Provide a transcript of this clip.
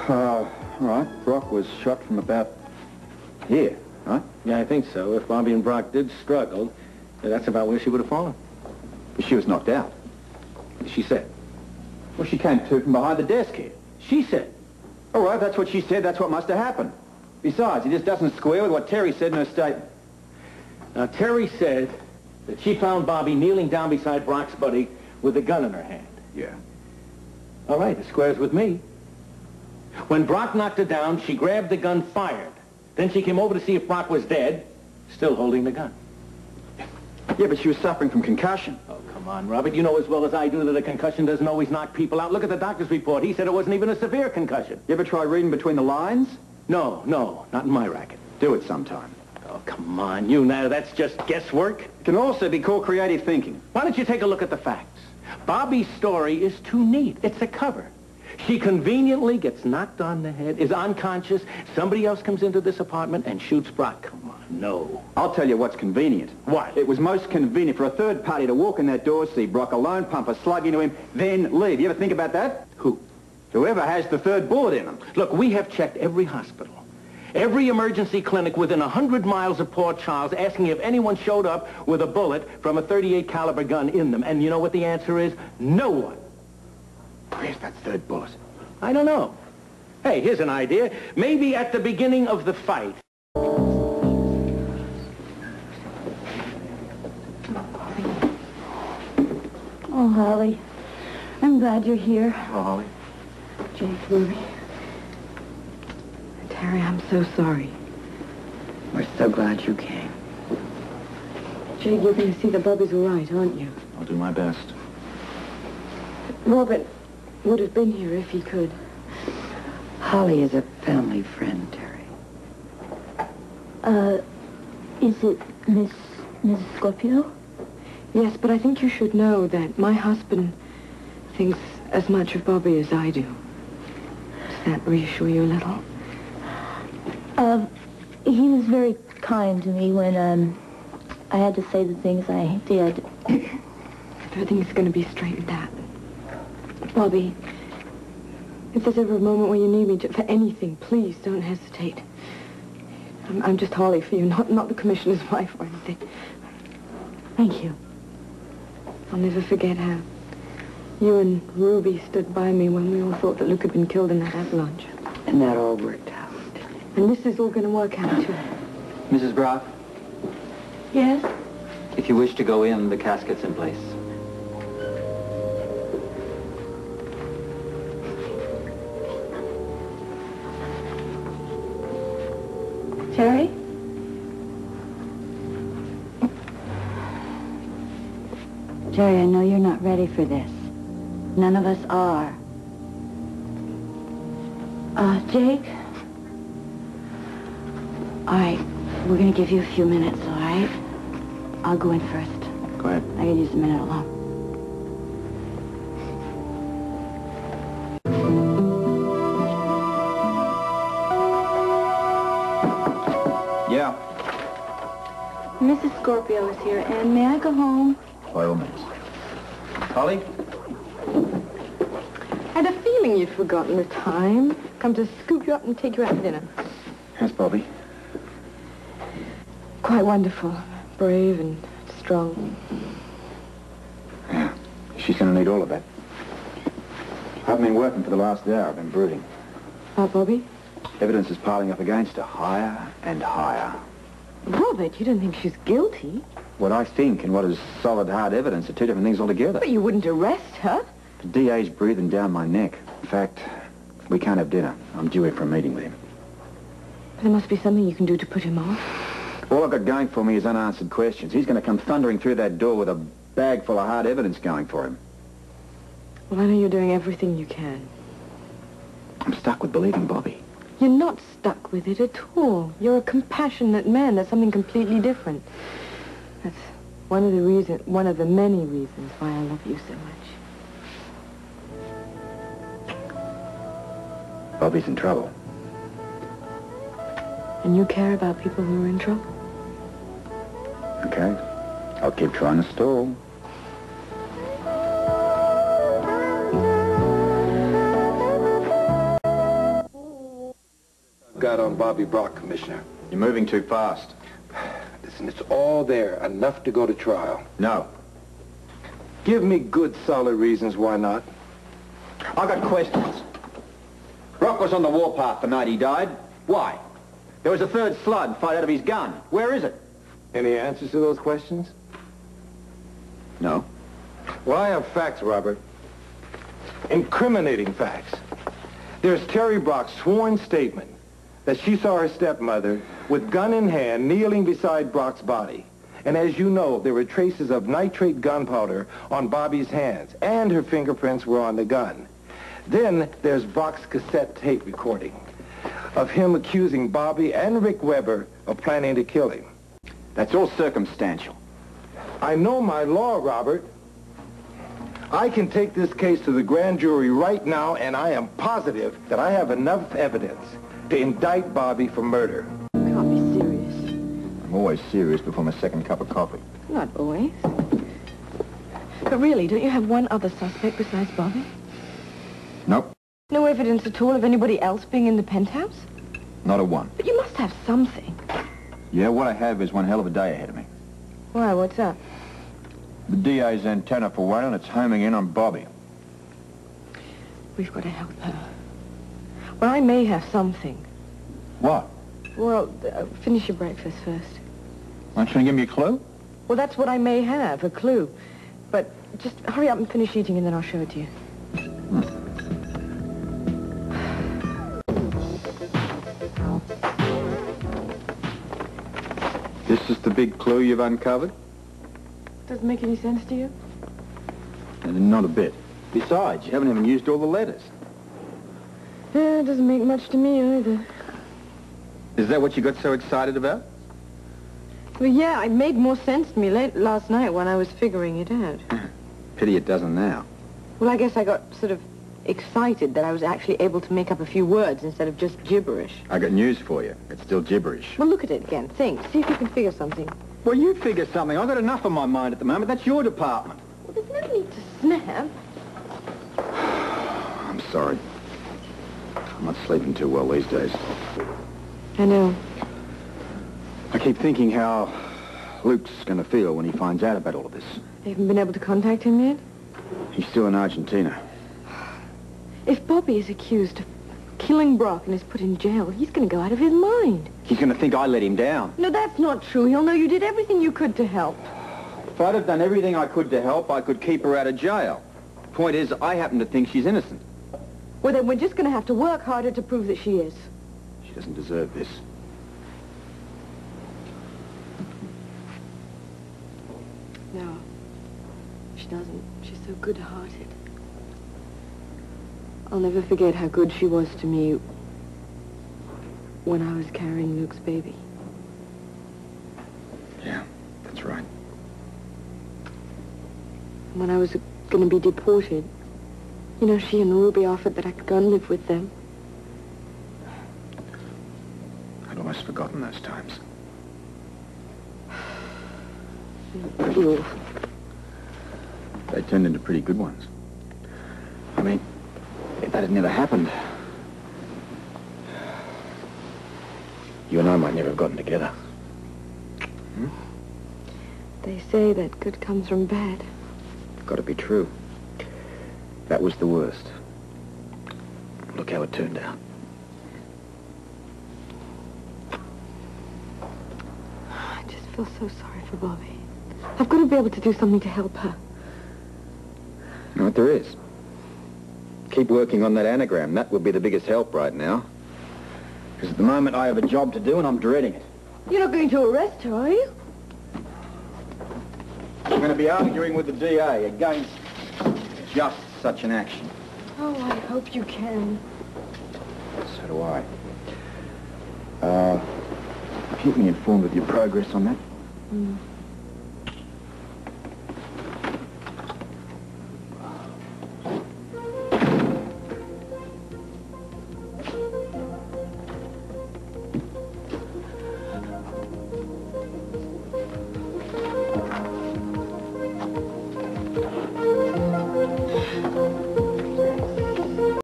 All right. Brock was shot from about here, right? Yeah, I think so. If Bobbie and Brock did struggle, that's about where she would have fallen. She was knocked out. She said. Well, she came to from behind the desk here. She said. All right, that's what she said. That's what must have happened. Besides, he just doesn't square with what Terry said in her statement. Now, Terry said that she found Bobbie kneeling down beside Brock's buddy with a gun in her hand. Yeah. All right, it squares with me. When Brock knocked her down, she grabbed the gun, fired. Then she came over to see if Brock was dead, still holding the gun. Yeah, but she was suffering from concussion. Oh, come on, Robert. You know as well as I do that a concussion doesn't always knock people out. Look at the doctor's report. He said it wasn't even a severe concussion. You ever try reading between the lines? No, not in my racket. Do it sometime. Oh, come on. You know, that's just guesswork. It can also be called creative thinking. Why don't you take a look at the facts? Bobbie's story is too neat. It's a cover. She conveniently gets knocked on the head, is unconscious. Somebody else comes into this apartment and shoots Brock. Come on, no. I'll tell you what's convenient. What? It was most convenient for a third party to walk in that door, see Brock alone, pump a slug into him, then leave. You ever think about that? Who? Whoever has the third bullet in them. Look, we have checked every hospital, every emergency clinic within 100 miles of Port Charles, asking if anyone showed up with a bullet from a .38 caliber gun in them. And you know what the answer is? No one. Where's that third bullet? I don't know. Hey, here's an idea. Maybe at the beginning of the fight. Oh, Holly. I'm glad you're here. Oh, Holly. Jake, Ruby. Terry, I'm so sorry. We're so glad you came. Jake, you're going to see that Bobbie's all right, aren't you? I'll do my best. Robert would have been here if he could. Holly is a family friend, Terry. Is it Mrs. Scorpio? Yes, but I think you should know that my husband thinks as much of Bobbie as I do. Does that reassure you a little? He was very kind to me when, I had to say the things I did. Everything's going to be straightened out. Bobbie, if there's ever a moment where you need me for anything, please don't hesitate. I'm just Holly for you, not the commissioner's wife or anything. Thank you. I'll never forget how you and Ruby stood by me when we all thought that Luke had been killed in that avalanche. And that all worked out. And this is all going to work out, too. Mrs. Brock, Yes? if you wish to go in, the casket's in place. Terry? Terry, I know you're not ready for this. None of us are. Jake? All right, we're gonna give you a few minutes, all right? I'll go in first. Go ahead. I could use a minute alone. Yeah, Mrs. Scorpio is here, and may I go home? by all means. Holly? I had a feeling you'd forgotten the time. Come to scoop you up and take you out to dinner. How's Bobbie? Quite wonderful. Brave and strong. Yeah, she's going to need all of that. I've been working for the last hour. I've been brooding. Bobbie? Evidence is piling up against her, higher and higher. Robert, you don't think she's guilty? What I think and what is solid, hard evidence are two different things altogether. But you wouldn't arrest her. The DA's breathing down my neck. In fact, we can't have dinner. I'm due in for a meeting with him. There must be something you can do to put him off. All I've got going for me is unanswered questions. He's going to come thundering through that door with a bag full of hard evidence going for him. Well, I know you're doing everything you can. I'm stuck with believing Bobbie. You're not stuck with it at all. You're a compassionate man. That's something completely different. That's one of the many reasons why I love you so much. Bobbie's in trouble. And you care about people who are in trouble? Okay. I'll keep trying to stall. Got on Bobbie Brock, Commissioner. You're moving too fast. Listen, it's all there, enough to go to trial. No. Give me good, solid reasons why not. I got questions. Brock was on the warpath the night he died. Why? There was a third slug fired out of his gun. Where is it? Any answers to those questions? No. Well, I have facts, Robert. Incriminating facts. There's Terry Brock's sworn statement that she saw her stepmother with gun in hand kneeling beside Brock's body. And as you know, there were traces of nitrate gunpowder on Bobbie's hands, and her fingerprints were on the gun. Then there's Brock's cassette tape recording of him accusing Bobbie and Rick Weber of planning to kill him. That's all circumstantial. I know my law, Robert. I can take this case to the grand jury right now, and I am positive that I have enough evidence to indict Bobbie for murder. Can't be serious. I'm always serious before my second cup of coffee. Not always. But really, don't you have one other suspect besides Bobbie? Nope. No evidence at all of anybody else being in the penthouse? Not a one. But you must have something. Yeah, what I have is one hell of a day ahead of me. Why, what's up? The DA's antenna for one, and it's homing in on Bobbie. We've got to help her. Well, I may have something. What? Well, finish your breakfast first. Aren't you going to give me a clue? Well, that's what I may have, a clue. But just hurry up and finish eating, and then I'll show it to you. This is the big clue you've uncovered? Doesn't make any sense to you? Not a bit. Besides, you haven't even used all the letters. Yeah, it doesn't make much to me either. Is that what you got so excited about? Well, yeah, it made more sense to me last night when I was figuring it out. Pity it doesn't now. Well, I guess I got sort of excited that I was actually able to make up a few words instead of just gibberish. I got news for you. It's still gibberish. Well, look at it again. Think. See if you can figure something. Well, you figure something. I've got enough on my mind at the moment. That's your department. Well, there's no need to snap. I'm sorry. I'm not sleeping too well these days. I know. I keep thinking how Luke's going to feel when he finds out about all of this. You haven't been able to contact him yet? He's still in Argentina. If Bobbie is accused of killing Brock and is put in jail, he's going to go out of his mind. He's going to think I let him down. No, that's not true. He'll know you did everything you could to help. If I'd have done everything I could to help, I could keep her out of jail. Point is, I happen to think she's innocent. Well, then we're just going to have to work harder to prove that she is. She doesn't deserve this. No, she doesn't. She's so good-hearted. I'll never forget how good she was to me when I was carrying Luke's baby. Yeah, that's right. When I was going to be deported, you know, she and Ruby offered that I could go and live with them. I'd almost forgotten those times. Pretty awful. They turned into pretty good ones. I mean, if that had never happened, you and I might never have gotten together. Hmm? They say that good comes from bad. Got to be true. That was the worst. Look how it turned out. I just feel so sorry for Bobbie. I've got to be able to do something to help her. You know what there is? Keep working on that anagram. That would be the biggest help right now. Because at the moment I have a job to do and I'm dreading it. You're not going to arrest her, are you? I'm going to be arguing with the DA against just such an action. Oh, I hope you can. So do I. Keep me informed of your progress on that.